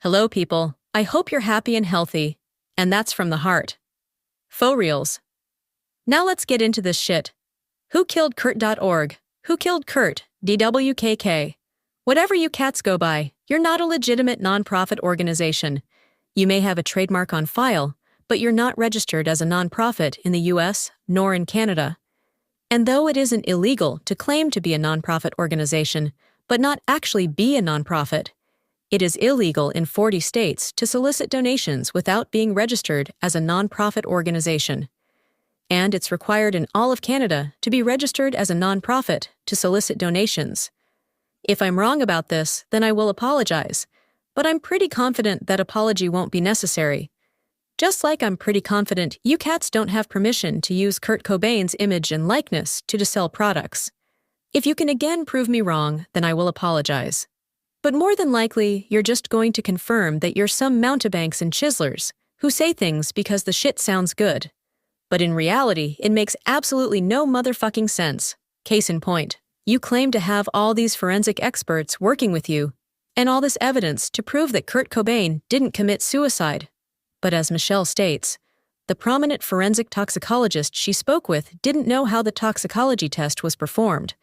Hello, people. I hope you're happy and healthy. And that's from the heart. Faux reals. Now let's get into this shit. Who killed Kurt.org? Who killed Kurt? DWKK. Whatever you cats go by, you're not a legitimate nonprofit organization. You may have a trademark on file, but you're not registered as a nonprofit in the US, nor in Canada. And though it isn't illegal to claim to be a nonprofit organization, but not actually be a nonprofit, it is illegal in 40 states to solicit donations without being registered as a nonprofit organization. And it's required in all of Canada to be registered as a nonprofit to solicit donations. If I'm wrong about this, then I will apologize, but I'm pretty confident that apology won't be necessary. Just like I'm pretty confident you cats don't have permission to use Kurt Cobain's image and likeness to sell products. If you can again prove me wrong, then I will apologize. But more than likely, you're just going to confirm that you're some mountebanks and chiselers who say things because the shit sounds good. But in reality, it makes absolutely no motherfucking sense. Case in point, you claim to have all these forensic experts working with you, and all this evidence to prove that Kurt Cobain didn't commit suicide. But as Michelle states, the prominent forensic toxicologist she spoke with didn't know how the toxicology test was performed.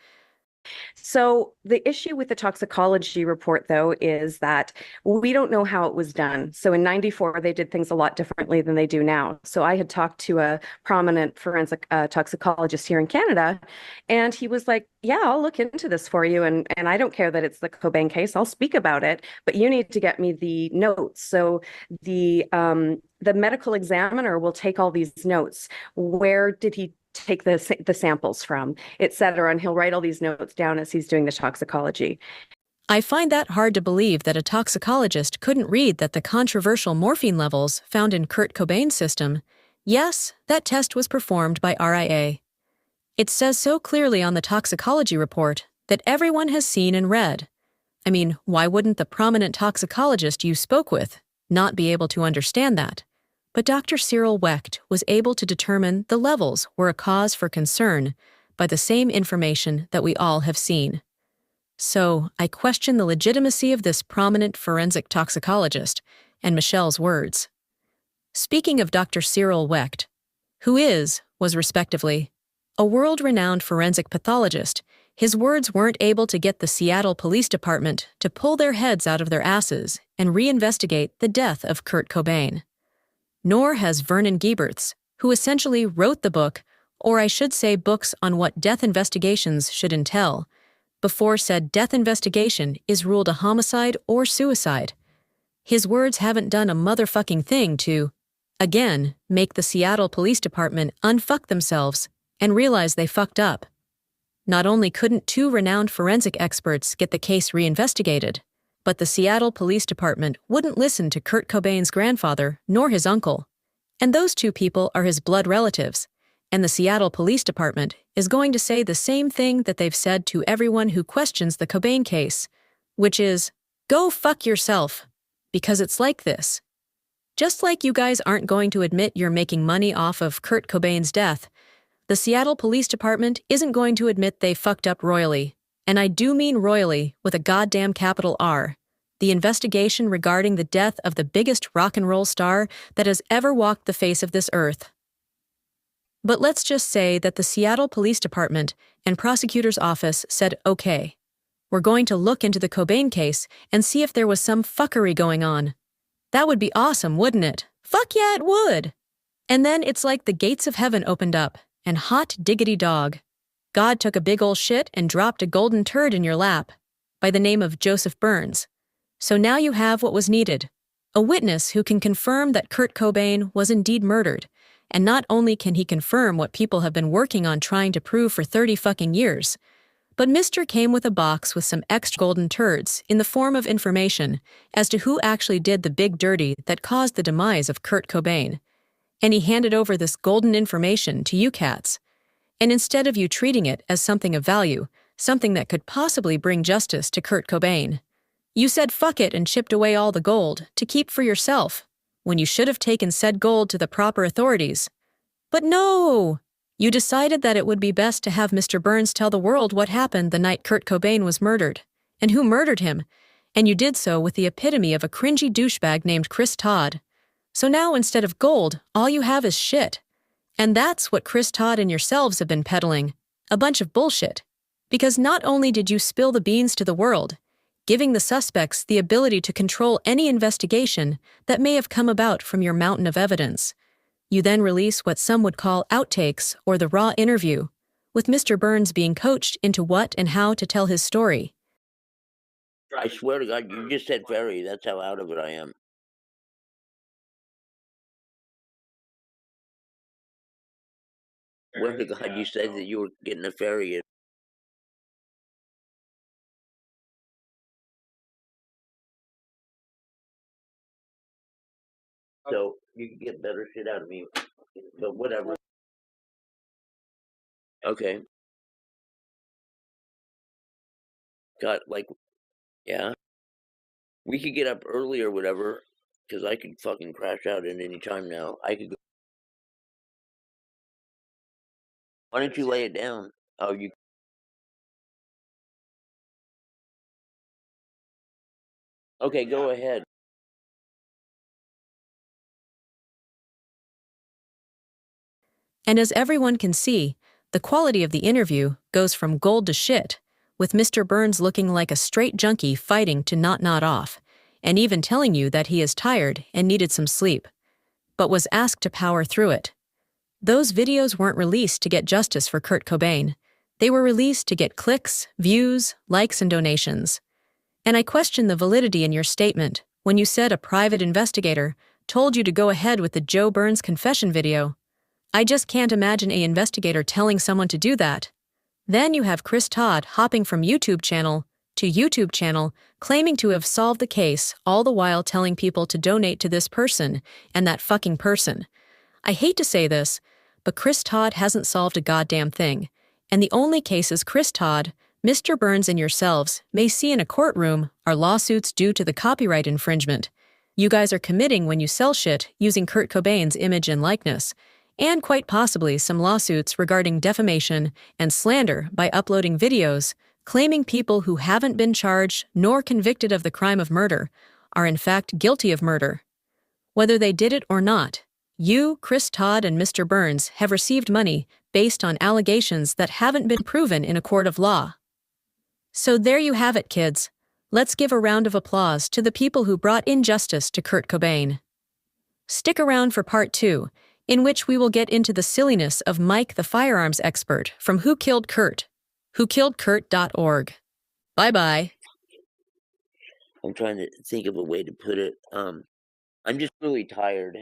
So the issue with the toxicology report, though, is that we don't know how it was done. So in '94, they did things a lot differently than they do now. So I had talked to a prominent forensic toxicologist here in Canada, and he was like, yeah, I'll look into this for you. And I don't care that it's the Cobain case. I'll speak about it, but you need to get me the notes. So the medical examiner will take all these notes. Where did he take the samples from, et cetera, and he'll write all these notes down as he's doing the toxicology. I find that hard to believe that a toxicologist couldn't read that the controversial morphine levels found in Kurt Cobain's system. Yes, that test was performed by RIA. It says so clearly on the toxicology report that everyone has seen and read. I mean, why wouldn't the prominent toxicologist you spoke with not be able to understand that? But Dr. Cyril Wecht was able to determine the levels were a cause for concern by the same information that we all have seen. So, I question the legitimacy of this prominent forensic toxicologist and Michelle's words. Speaking of Dr. Cyril Wecht, who was respectively, a world-renowned forensic pathologist, his words weren't able to get the Seattle Police Department to pull their heads out of their asses and reinvestigate the death of Kurt Cobain. Nor has Vernon Gieberts, who essentially wrote the book, or I should say books on what death investigations should entail, before said death investigation is ruled a homicide or suicide. His words haven't done a motherfucking thing to, again, make the Seattle Police Department unfuck themselves and realize they fucked up. Not only couldn't two renowned forensic experts get the case reinvestigated, but the Seattle Police Department wouldn't listen to Kurt Cobain's grandfather nor his uncle. And those two people are his blood relatives. And the Seattle Police Department is going to say the same thing that they've said to everyone who questions the Cobain case, which is, go fuck yourself. Because it's like this. Just like you guys aren't going to admit you're making money off of Kurt Cobain's death, the Seattle Police Department isn't going to admit they fucked up royally. And I do mean royally with a goddamn capital R. The investigation regarding the death of the biggest rock and roll star that has ever walked the face of this earth. But let's just say that the Seattle Police Department and prosecutor's office said, okay, we're going to look into the Cobain case and see if there was some fuckery going on. That would be awesome, wouldn't it? Fuck yeah, it would! And then it's like the gates of heaven opened up, and hot diggity dog. God took a big ol' shit and dropped a golden turd in your lap, by the name of Joseph Burns. So now you have what was needed, a witness who can confirm that Kurt Cobain was indeed murdered, and not only can he confirm what people have been working on trying to prove for 30 fucking years, but Mr. came with a box with some extra golden turds in the form of information as to who actually did the big dirty that caused the demise of Kurt Cobain. And he handed over this golden information to you cats. And instead of you treating it as something of value, something that could possibly bring justice to Kurt Cobain, you said fuck it and chipped away all the gold to keep for yourself, when you should have taken said gold to the proper authorities. But no! You decided that it would be best to have Mr. Burns tell the world what happened the night Kurt Cobain was murdered, and who murdered him, And you did so with the epitome of a cringy douchebag named Chris Todd. So now instead of gold, all you have is shit. And that's what Chris Todd and yourselves have been peddling. A bunch of bullshit. Because not only did you spill the beans to the world, giving the suspects the ability to control any investigation that may have come about from your mountain of evidence, you then release what some would call outtakes or the raw interview, with Mr. Burns being coached into what and how to tell his story. I swear to God, you just said very. That's how out of it I am. Swear to God, you said that you were getting a ferry in. So you can get better shit out of me. But whatever. Okay. God, like, yeah. We could get up early or whatever, because I could fucking crash out at any time now. I could go. Why don't you lay it down? Oh, you. Okay, go ahead. And as everyone can see, the quality of the interview goes from gold to shit, with Mr. Burns looking like a straight junkie fighting to not nod off, and even telling you that he is tired and needed some sleep, but was asked to power through it. Those videos weren't released to get justice for Kurt Cobain. They were released to get clicks, views, likes, and donations. And I question the validity in your statement when you said a private investigator told you to go ahead with the Joe Burns confession video. I just can't imagine an investigator telling someone to do that. Then you have Chris Todd hopping from YouTube channel to YouTube channel, claiming to have solved the case, all the while telling people to donate to this person and that fucking person. I hate to say this, but Chris Todd hasn't solved a goddamn thing. And the only cases Chris Todd, Mr. Burns, and yourselves may see in a courtroom are lawsuits due to the copyright infringement you guys are committing when you sell shit using Kurt Cobain's image and likeness, and quite possibly some lawsuits regarding defamation and slander by uploading videos claiming people who haven't been charged nor convicted of the crime of murder are in fact guilty of murder. Whether they did it or not, you, Chris Todd, and Mr. Burns have received money based on allegations that haven't been proven in a court of law. So there you have it, kids. Let's give a round of applause to the people who brought injustice to Kurt Cobain. Stick around for part 2, in which we will get into the silliness of Mike the firearms expert from Who Killed Kurt, whokilledkurt.org. Bye-bye. I'm trying to think of a way to put it. I'm just really tired.